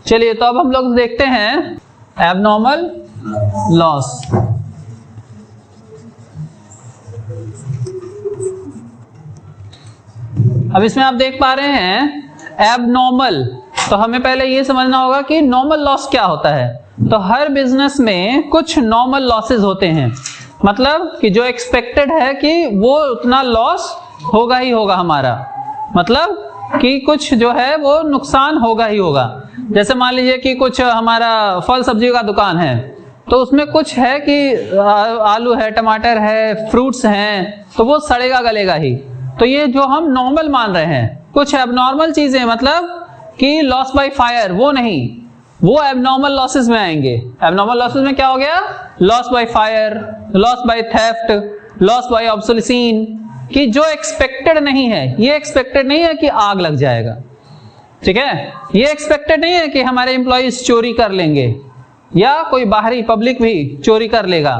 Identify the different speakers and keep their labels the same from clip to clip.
Speaker 1: चलिए तो अब हम लोग देखते हैं एबनॉर्मल लॉस। अब इसमें आप देख पा रहे हैं एबनॉर्मल, तो हमें पहले ये समझना होगा कि नॉर्मल लॉस क्या होता है। तो हर बिजनेस में कुछ नॉर्मल लॉसेस होते हैं, मतलब कि जो एक्सपेक्टेड है कि वो उतना लॉस होगा ही होगा हमारा, मतलब कि कुछ जो है वो नुकसान होगा ही होगा। जैसे मान लीजिए कि कुछ हमारा फल सब्जी का दुकान है, तो उसमें कुछ है कि आलू है, टमाटर है, फ्रूट्स हैं, तो वो सड़ेगा गलेगा ही। तो ये जो हम नॉर्मल मान रहे हैं, कुछ एबनॉर्मल चीजें मतलब कि लॉस बाय फायर, वो नहीं, वो एबनॉर्मल लॉसेस में आएंगे। एबनॉर्मल लॉसेस में क्या हो गया? Loss by fire, loss by theft, loss by obsolescence, कि जो एक्सपेक्टेड नहीं है। ये एक्सपेक्टेड नहीं है कि आग लग जाएगा, ठीक है, ये एक्सपेक्टेड नहीं है कि हमारे एम्प्लॉइज चोरी कर लेंगे या कोई बाहरी पब्लिक भी चोरी कर लेगा,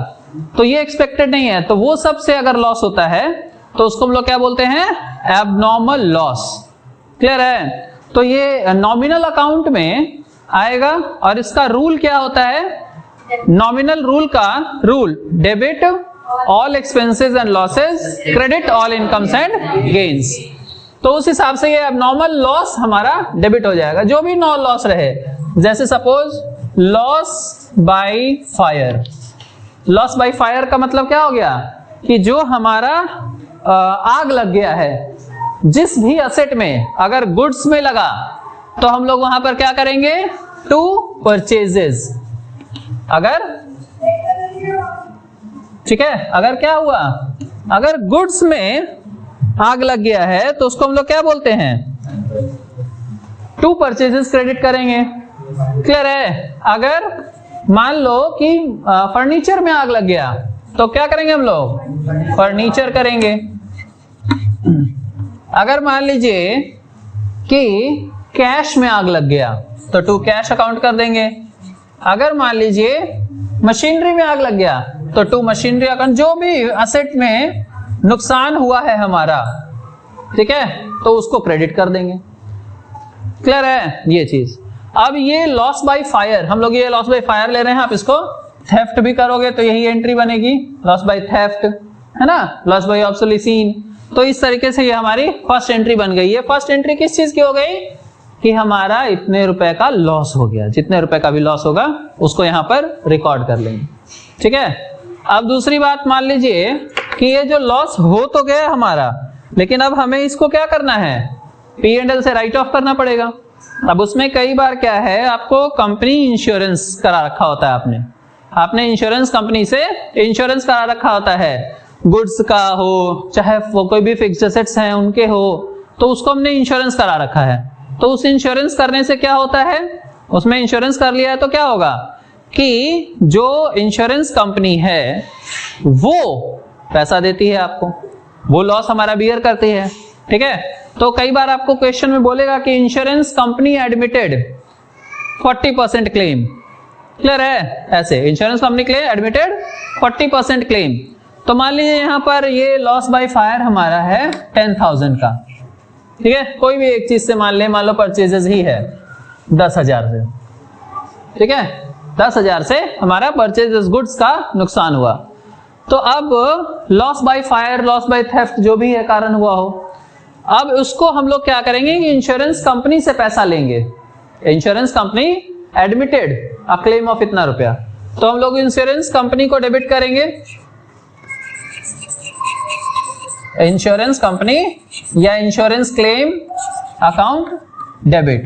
Speaker 1: तो ये एक्सपेक्टेड नहीं है। तो वो सबसे अगर लॉस होता है तो उसको हम लोग क्या बोलते हैं? Abnormal loss. क्लियर है? तो ये नॉमिनल अकाउंट में आएगा और इसका रूल क्या होता है? नॉमिनल रूल का rule debit all expenses and losses, credit all incomes and gains. तो उस हिसाब से ये एबनॉर्मल लॉस हमारा डेबिट हो जाएगा, जो भी नॉन लॉस रहे। जैसे suppose loss by fire. Loss by fire का मतलब क्या हो गया? कि जो हमारा आग लग गया है, जिस भी असेट में, अगर गुड्स में लगा तो हम लोग वहां पर क्या करेंगे? To purchases. अगर, ठीक है, अगर क्या हुआ, अगर गुड्स में आग लग गया है तो उसको हम लोग क्या बोलते हैं? टू परचेजेस क्रेडिट करेंगे। क्लियर है? अगर मान लो कि फर्नीचर में आग लग गया तो क्या करेंगे हम लोग? फर्नीचर करेंगे। अगर मान लीजिए कि कैश में आग लग गया तो टू कैश अकाउंट कर देंगे। अगर मान लीजिए मशीनरी में आग लग गया तो टू मशीनरी अकाउंट। जो भी असेट में नुकसान हुआ है हमारा, ठीक है, तो उसको क्रेडिट कर देंगे। क्लियर है ये चीज? अब ये लॉस बाय फायर, हम लोग ये लॉस बाय फायर ले रहे हैं, आप इसको थेफ्ट भी करोगे तो यही एंट्री बनेगी, लॉस बाय थेफ्ट, है ना, लॉस बाय ऑब्सोलिसीन। तो इस तरीके से ये हमारी फर्स्ट एंट्री बन गई। ये फर्स्ट एंट्री किस चीज की हो गई? कि हमारा इतने रुपए का लॉस हो गया। जितने रुपए का भी लॉस होगा उसको यहां पर रिकॉर्ड कर लेंगे, ठीक है। अब दूसरी बात, मान लीजिए कि ये जो लॉस हो तो गया हमारा, लेकिन अब हमें इसको क्या करना है? P&L से राइट ऑफ करना पड़ेगा। अब उसमें कई बार क्या है, आपको कंपनी इंश्योरेंस करा रखा होता है, आपने इंश्योरेंस कंपनी से इंश्योरेंस करा रखा होता है, गुड्स का हो चाहे वो कोई भी फिक्स्ड एसेट्स हैं उनके हो, तो उसको हमने इंश्योरेंस करा रखा है। तो उस इंश्योरेंस करने से क्या होता है? उसमें इंश्योरेंस कर लिया है तो क्या होगा कि जो इंश्योरेंस कंपनी है वो पैसा देती है आपको, वो लॉस हमारा बियर करती है, ठीक है। तो कई बार आपको क्वेश्चन में बोलेगा कि insurance company admitted 40% claim. Clear है? ऐसे insurance company claim admitted 40% claim. तो मान लीजिए यहां पर ये लॉस बाय फायर हमारा है 10,000 का, ठीक है, कोई भी एक चीज से मान लो परचेजेस ही है 10,000 से, ठीक है, 10,000 से हमारा परचेजेस गुड्स का नुकसान हुआ। तो अब loss by fire, loss by theft जो भी है कारण हुआ हो, अब उसको हम लोग क्या करेंगे कि इंश्योरेंस कंपनी से पैसा लेंगे। Insurance company admitted a claim of इतना रुपया, तो हम लोग इंश्योरेंस कंपनी को डेबिट करेंगे। इंश्योरेंस कंपनी या इंश्योरेंस क्लेम अकाउंट डेबिट,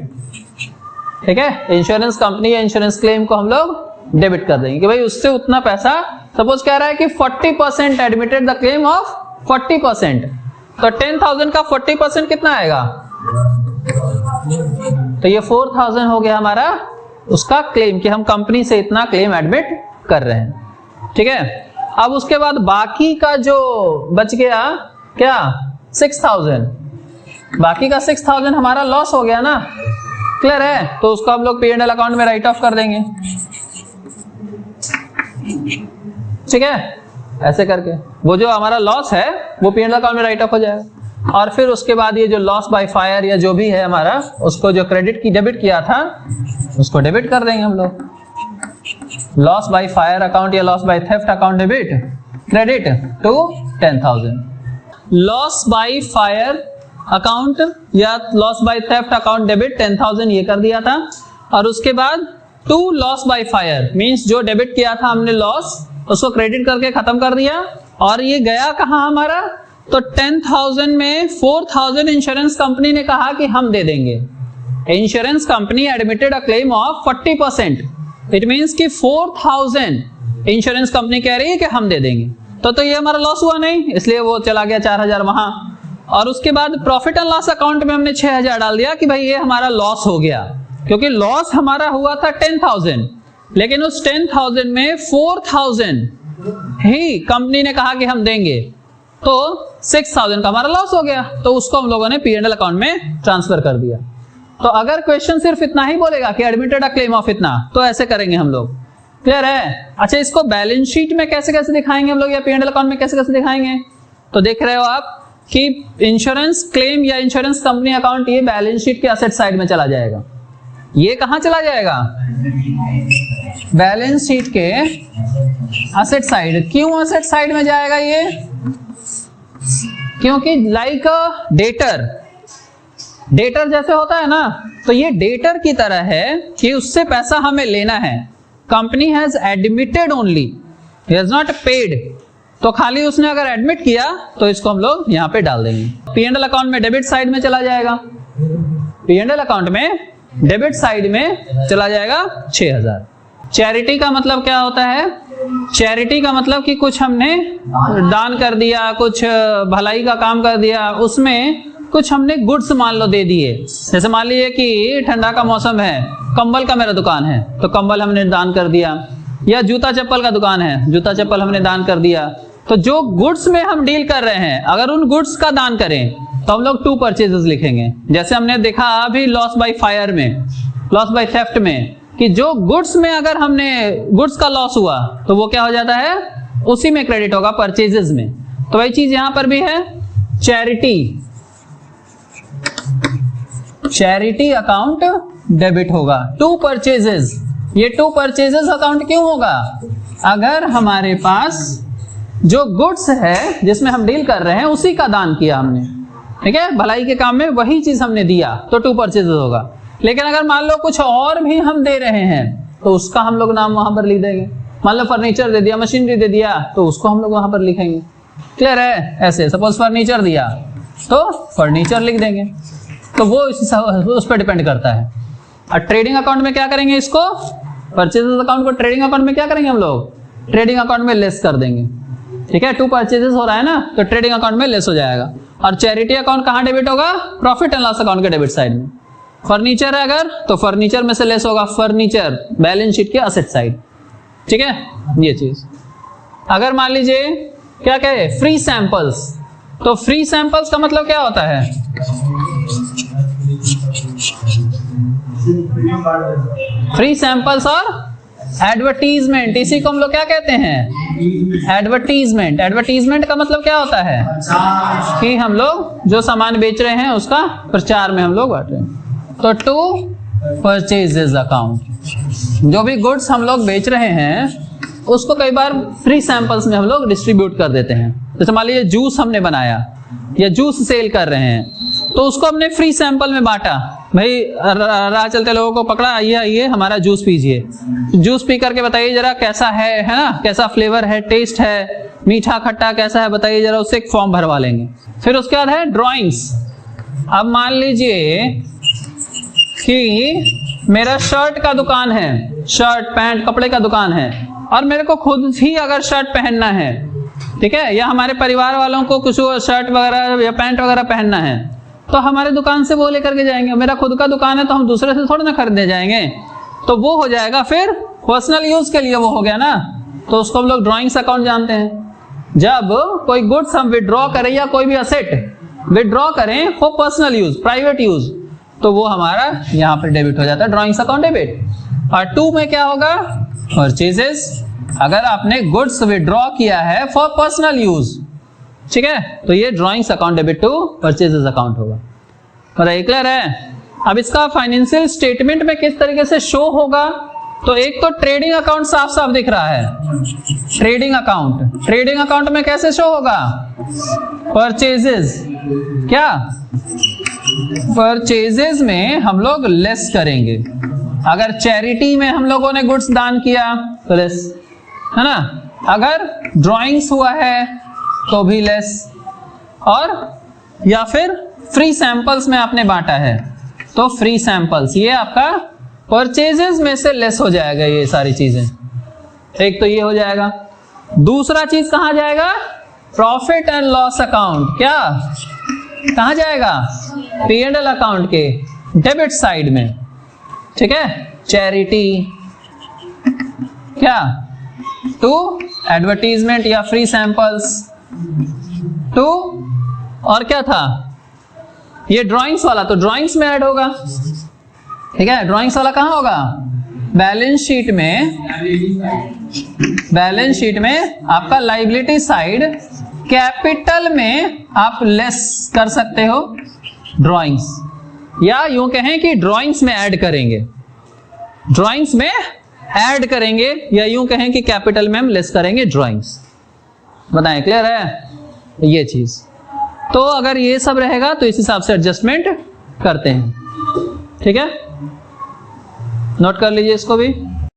Speaker 1: ठीक है, इंश्योरेंस कंपनी या इंश्योरेंस क्लेम को हम लोग डेबिट कर देंगे कि भाई उससे उतना पैसा, सपोज कह रहा है कि 40% एडमिटेड द क्लेम ऑफ 40%, तो 10,000 का 40% कितना आएगा? तो ये 4,000 हो गया हमारा उसका क्लेम, कि हम कंपनी से इतना क्लेम एडमिट कर रहे हैं, ठीक है। अब उसके बाद बाकी का जो बच गया क्या? 6,000, बाकी का 6,000 हमारा लॉस हो गया ना। क्लियर है? तो उसको हम लोग P&L अकाउंट में राइट ऑफ कर देंगे, ठीक है, ऐसे करके वो जो हमारा लॉस है वो P&L अकाउंट में राइट ऑफ हो जाएगा। और फिर उसके बाद ये जो लॉस बाय फायर या जो भी है हमारा, उसको जो क्रेडिट की डेबिट किया था उसको डेबिट कर देंगे हम लोग। लॉस बाय फायर अकाउंट या loss by theft account debit, credit to 10,000। Loss by fire account या loss by theft account debit 10,000 ये कर दिया था। और उसके बाद to loss by fire means जो डेबिट किया था हमने लॉस, उसको क्रेडिट करके खत्म कर दिया। और ये गया कहां हमारा, तो 10,000 में 4,000 इंश्योरेंस कंपनी ने कहा कि हम दे देंगे। Insurance company admitted a claim of 40%, it means कि 4,000 इंश्योरेंस कंपनी कह रही है कि हम दे देंगे। तो ये हमारा लॉस हुआ नहीं, इसलिए वो चला गया 4,000 वहां। और उसके बाद प्रॉफिट एंड लॉस अकाउंट में हमने 6,000 डाल दिया कि भाई ये हमारा लॉस हो गया, क्योंकि लॉस हमारा हुआ था 10,000, लेकिन उस 10,000 में 4,000 ही कंपनी ने कहा कि हम देंगे, तो 6,000 का हमारा लॉस हो गया। तो उसको हम लोगों ने P&L अकाउंट में ट्रांसफर कर दिया। तो अगर क्वेश्चन सिर्फ इतना ही बोलेगा कि एडमिटेड अ क्लेम ऑफ इतना, तो ऐसे करेंगे हम लोग। क्लियर है? अच्छा, इसको बैलेंस शीट में कैसे कैसे दिखाएंगे हम लोग या P&L अकाउंट में कैसे कैसे दिखाएंगे? तो देख रहे हो आप कि इंश्योरेंस क्लेम या इंश्योरेंस कंपनी अकाउंट ये बैलेंस शीट के असेट साइड में चला जाएगा। ये कहां चला जाएगा? बैलेंस शीट के असेट साइड। क्यों असेट साइड में जाएगा ये? क्योंकि लाइक डेटर, डेटर जैसे होता है ना, तो ये डेटर की तरह है कि उससे पैसा हमें लेना है। Company has admitted only, he has not paid. तो खाली उसने अगर एडमिट किया तो इसको हम लोग यहां पे डाल देंगे। P&L अकाउंट में डेबिट साइड में चला जाएगा, P&L अकाउंट में डेबिट साइड में चला जाएगा 6,000। चैरिटी का मतलब क्या होता है? चैरिटी का मतलब कि कुछ हमने दान कर दिया, कुछ भलाई का काम कर दिया, उसमें कुछ हमने गुड्स मान लो दे दिए। जैसे मान लीजिए कि ठंडा का मौसम है, कंबल का मेरा दुकान है तो कंबल हमने दान कर दिया, या जूता चप्पल का दुकान है, जूता चप्पल हमने दान कर दिया। तो जो गुड्स में हम डील कर रहे हैं, अगर उन गुड्स का दान करें तो हम लोग टू परचेजेस लिखेंगे। जैसे हमने देखा अभी लॉस बाय फायर में, लॉस बाय थेफ्ट में, कि जो गुड्स में अगर हमने गुड्स का लॉस हुआ तो वो क्या हो जाता है, उसी में क्रेडिट होगा परचेजेस में। तो वही चीज यहां पर भी है, चैरिटी, चैरिटी अकाउंट डेबिट होगा। टू परचेजेस, ये टू परचेजेस अकाउंट क्यों होगा? अगर हमारे पास जो गुड्स है जिसमें हम डील कर रहे हैं उसी का दान किया हमने, ठीक है, भलाई के काम में वही चीज हमने दिया, तो टू परचेजेस होगा। लेकिन अगर मान लो कुछ और भी हम दे रहे हैं तो उसका हम लोग नाम वहां पर लिख देंगे। मान लो फर्नीचर दे दिया, मशीनरी दे दिया, तो उसको हम लोग वहां पर लिखेंगे। क्लियर है? ऐसे सपोज फर्नीचर दिया तो फर्नीचर लिख देंगे। तो वो उस पर डिपेंड करता है। और ट्रेडिंग अकाउंट में क्या करेंगे, इसको परचेजेस अकाउंट को ट्रेडिंग अकाउंट में क्या करेंगे हम लोग, ट्रेडिंग अकाउंट में लेस कर देंगे। ठीक है, टू परचेजेस हो रहा है ना, तो ट्रेडिंग अकाउंट में लेस हो जाएगा। और चैरिटी अकाउंट कहां डेबिट होगा? प्रॉफिट एंड लॉस अकाउंट के डेबिट साइड में। फर्नीचर है अगर, तो फर्नीचर में से लेस होगा फर्नीचर, बैलेंस शीट के असेट साइड। ठीक है, ये चीज। अगर मान लीजिए क्या कहे, फ्री सैंपल्स, तो फ्री सैंपल्स का मतलब क्या होता है? फ्री सैंपल्स और एडवर्टीजमेंट, इसी को हम लोग क्या कहते हैं? एडवर्टीजमेंट। एडवर्टीजमेंट का मतलब क्या होता है? कि हम लोग जो सामान बेच रहे हैं उसका प्रचार में हम लोग बांट रहे हैं। तो टू परचेजेस अकाउंट, जो भी गुड्स हम लोग बेच रहे हैं उसको कई बार फ्री सैंपल्स में हम लोग डिस्ट्रीब्यूट कर देते हैं। जैसे मान लीजिए जूस हमने बनाया या जूस सेल कर रहे हैं, तो उसको हमने फ्री सैंपल में बांटा। भाई राह चलते लोगों को पकड़ा, आइए आइए हमारा जूस पीजिए, जूस पी करके बताइए जरा कैसा है ना, कैसा फ्लेवर है, टेस्ट है, मीठा खट्टा कैसा है बताइए जरा, उससे एक फॉर्म भरवा लेंगे। फिर उसके बाद है ड्राइंग्स। अब मान लीजिए कि मेरा शर्ट का दुकान है, शर्ट पैंट कपड़े का दुकान है, और मेरे को खुद ही अगर शर्ट पहनना है, ठीक है, या हमारे परिवार वालों को कुछ शर्ट वगैरह या पैंट वगैरह पहनना है, तो हमारे दुकान से वो लेकर के जाएंगे। मेरा खुद का दुकान है तो हम दूसरे से थोड़ी ना खरीदने जाएंगे, तो वो हो जाएगा फिर पर्सनल यूज के लिए, वो हो गया ना, तो उसको हम लोग ड्राइंग्स अकाउंट जानते हैं। जब कोई गुड्स हम विड्रॉ करें या कोई भी असेट विड्रॉ करें for personal use, private use, तो वो हमारा यहाँ पर डेबिट हो जाता है, ड्राइंग्स अकाउंट डेबिट। और टू में क्या होगा? परचेजेस। अगर आपने गुड्स विड्रॉ किया है फॉर पर्सनल यूज, ठीक है, तो ये drawings account debit to purchases account होगा। बताइए क्लियर है। अब इसका फाइनेंशियल स्टेटमेंट में किस तरीके से शो होगा, तो एक तो ट्रेडिंग अकाउंट साफ साफ दिख रहा है, ट्रेडिंग अकाउंट में कैसे शो होगा, परचेजेस, क्या परचेजेस में हम लोग लेस करेंगे। अगर चैरिटी में हम लोगों ने गुड्स दान किया तो लेस, है ना, अगर ड्राइंग्स हुआ है तो भी लेस, और या फिर फ्री सैंपल्स में आपने बांटा है तो फ्री सैंपल्स, ये आपका परचेजेस में से लेस हो जाएगा। ये सारी चीजें, एक तो ये हो जाएगा। दूसरा चीज कहां जाएगा, प्रॉफिट एंड लॉस अकाउंट, क्या कहां जाएगा, P&L अकाउंट के डेबिट साइड में, ठीक है, चैरिटी क्या टू एडवर्टीजमेंट या फ्री सैंपल्स टू, और क्या था ये ड्राइंग्स वाला, तो ड्राइंग्स में ऐड होगा, ठीक है। ड्राइंग्स वाला कहां होगा, बैलेंस शीट में आपका लायबिलिटी साइड, कैपिटल में आप लेस कर सकते हो ड्राइंग्स, या यूं कहें कि ड्राइंग्स में ऐड करेंगे, या यूं कहें कि कैपिटल में हम लेस करेंगे ड्राइंग्स। बताएं क्लियर है ये चीज। तो अगर ये सब रहेगा तो इस हिसाब से एडजस्टमेंट करते हैं, ठीक है, नोट कर लीजिए इसको भी।